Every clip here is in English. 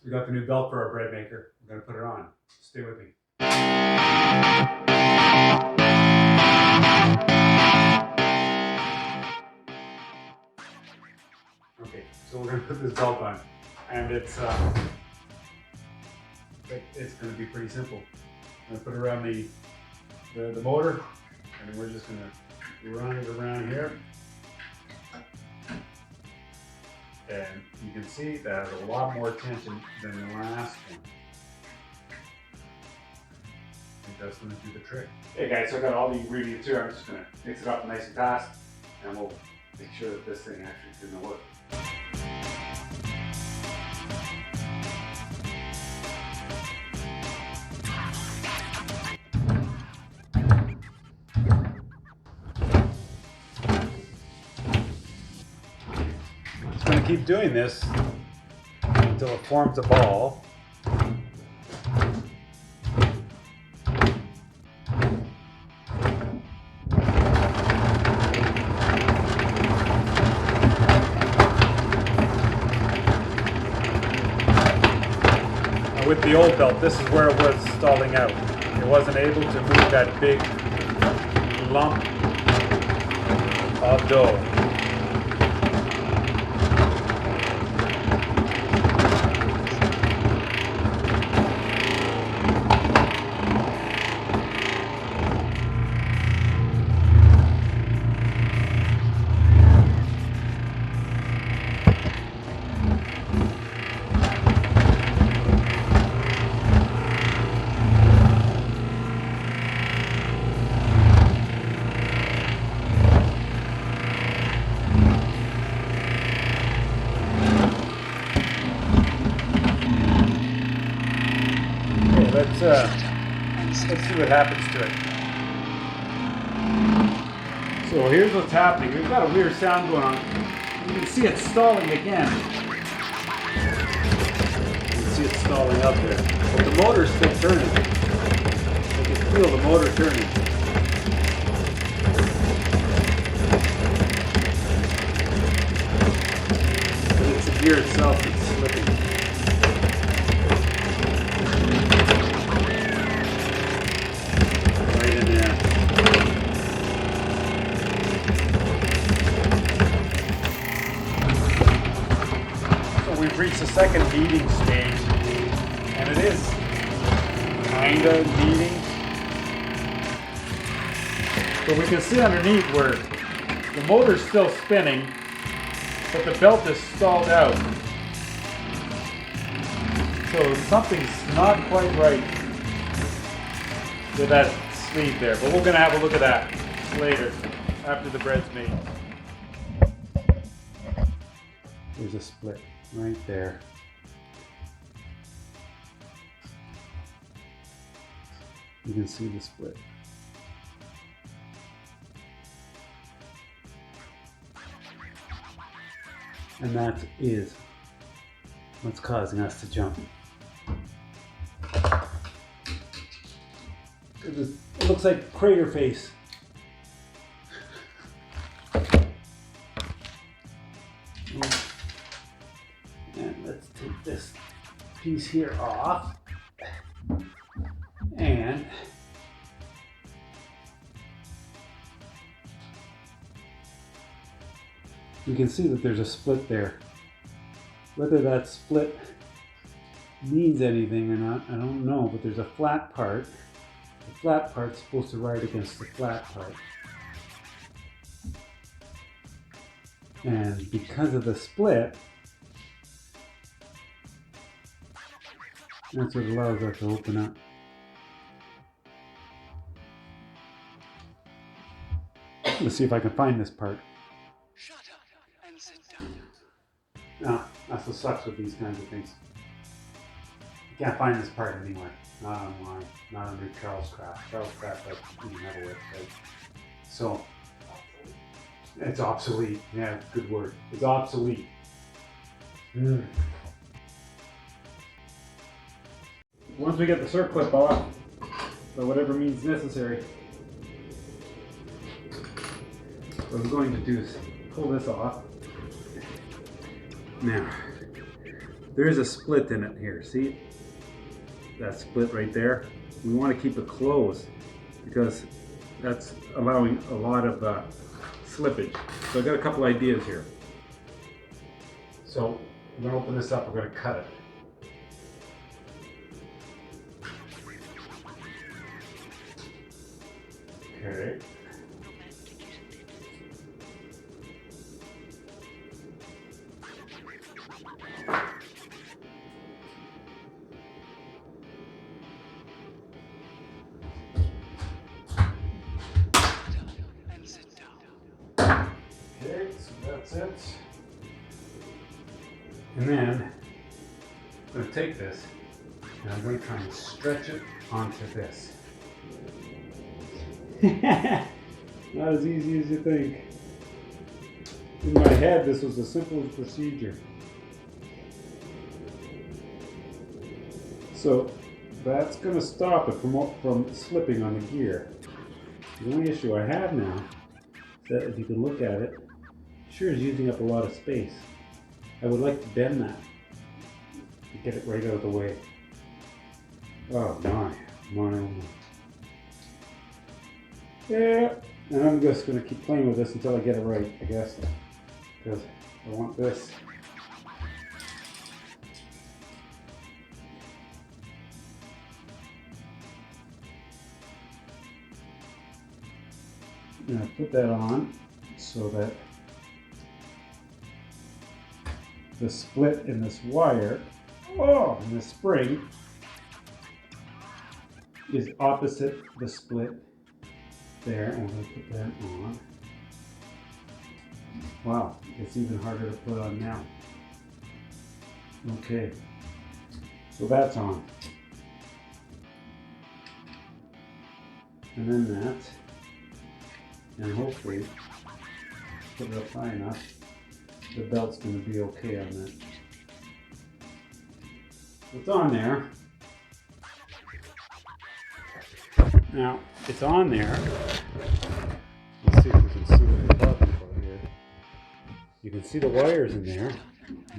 We got the new belt for our bread maker. We're going to put it on. Stay with me. Okay, so we're going to put this belt on, and it's going to be pretty simple. I'm going to put it around the motor, and then we're just going to run it around here. And you can see that has a lot more tension than the last one. I think that's going to do the trick. Hey guys, so I got all the ingredients here. I'm just going to mix it up nice and fast, and we'll make sure that this thing actually is going to work. Just going to keep doing this until it forms a ball. With the old belt, this is where it was stalling out. It wasn't able to move that big lump of dough. Let's see what happens to it. So here's what's happening. We've got a weird sound going on. You can see it stalling again. You can see it stalling up there. But the motor's still turning. I can feel the motor turning. But it's the gear itself that's slipping. We've reached the second kneading stage, and it is kind of kneading. But we can see underneath where the motor's still spinning, but the belt is stalled out. So something's not quite right with that sleeve there, but we're going to have a look at that later, after the bread's made. There's a split right there. You can see the split. And that is what's causing us to jump. It looks like crater face. And let's take this piece here off. And you can see that there's a split there. Whether that split means anything or not, I don't know, but there's a flat part. The flat part's supposed to ride against the flat part. And because of the split, that's what allows that to open up. Let's see if I can find this part. Shut up and sit down. Ah, that's what sucks with these kinds of things. You can't find this part anywhere. Not online. Not under Charles Craft. Charles Craft, like, you have a website. So, it's obsolete. Yeah, good word. It's obsolete. Once we get the circlip off, by whatever means necessary, what I'm going to do is pull this off. Now, there is a split in it here. See that split right there? We want to keep it closed because that's allowing a lot of slippage. So I've got a couple ideas here. So I'm going to open this up, we're going to cut it. Okay. And sit down. Okay, so that's it. And then I'm going to take this and I'm going to try and stretch it onto this. Not as easy as you think. In my head, this was the simplest procedure. So that's going to stop it from slipping on the gear. The only issue I have now is that if you can look at it, sure is using up a lot of space. I would like to bend that to get it right out of the way. Oh my. Yeah, and I'm just going to keep playing with this until I get it right, I guess, because I want this. I'm going to put that on so that the split in this wire, in the spring, is opposite the split there, and I'm going to put that on. Wow, it's even harder to put on now. Okay, so that's on. And then that, and hopefully, put it up high enough, the belt's going to be okay on that. So it's on there. Now, it's on there. Let's see if we can see what we're talking about here. You can see the wires in there,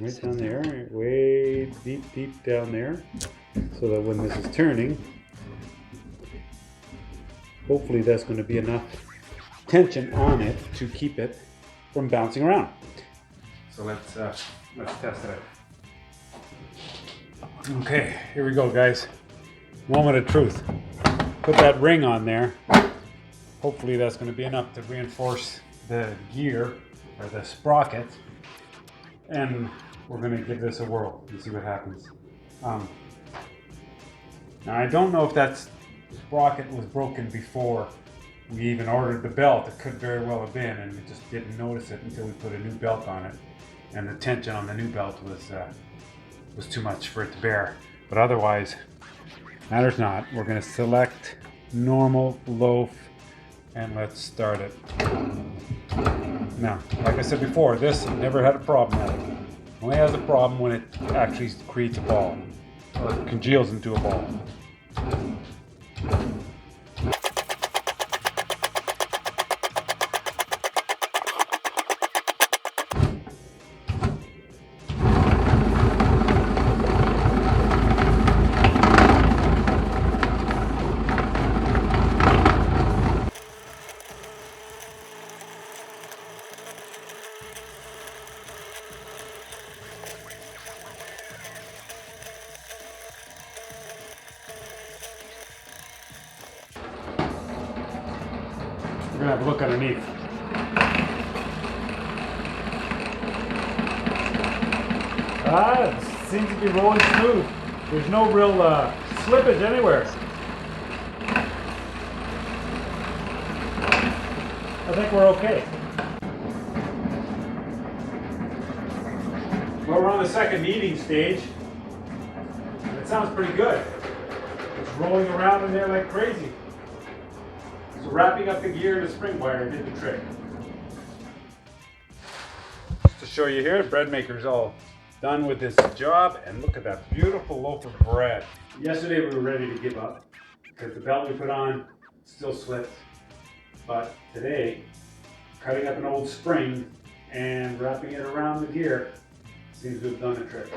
right down there, way deep down there, so that when this is turning, hopefully that's going to be enough tension on it to keep it from bouncing around. So let's test it out. Okay, here we go, guys. Moment of truth. Put that ring on there. Hopefully that's going to be enough to reinforce the gear or the sprocket, and we're going to give this a whirl and see what happens. Now I don't know if that sprocket was broken before we even ordered the belt. It could very well have been, and we just didn't notice it until we put a new belt on it, and the tension on the new belt was too much for it to bear. But otherwise, matters not. We're going to select normal loaf and let's start it. Now, like I said before, this never had a problem at it. Only has a problem when it actually creates a ball or congeals into a ball. We're gonna have a look underneath. It seems to be rolling smooth. There's no real slippage anywhere. I think we're okay. Well, we're on the second kneading stage. It sounds pretty good. It's rolling around in there like crazy. So wrapping up the gear and the spring wire did the trick. Just to show you here, the bread maker's all done with this job, and look at that beautiful loaf of bread. Yesterday we were ready to give up because the belt we put on still slipped. But today, cutting up an old spring and wrapping it around the gear seems to have done the trick.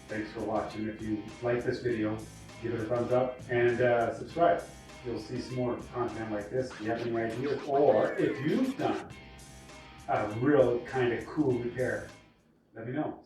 Thanks for watching. If you like this video, give it a thumbs up and subscribe. You'll see some more content like this. If you have any ideas, or if you've done a real kind of cool repair, let me know.